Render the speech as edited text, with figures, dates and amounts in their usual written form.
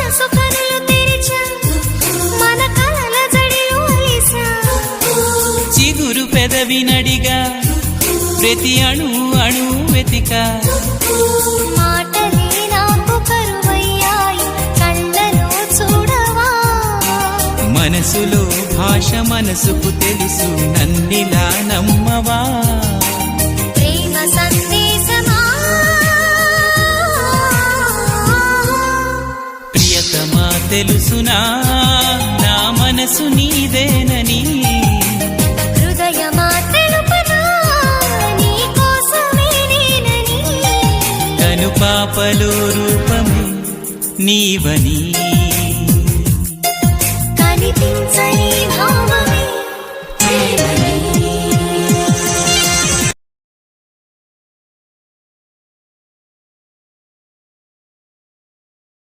మనసు కనులు తెరిచా మన కలల జడిలో అలిసా చిగురు పెదవి నడిగా ప్రతి అణు అణు వెతిక మాటలే నాకు కరువయ్యాయి కళ్ళలో చూడవా మనసులో భాష మనసుకు తెలుసు నన్నిలా నమ్మవా ప్రేమ సందేశమా ప్రియతమా తెలుసునా నా మనసు నీదేనని హృదయమా తెలుపనా నీ కోసమే నేనని కను పాపలో రూపమే నీవని కనిపించని భావం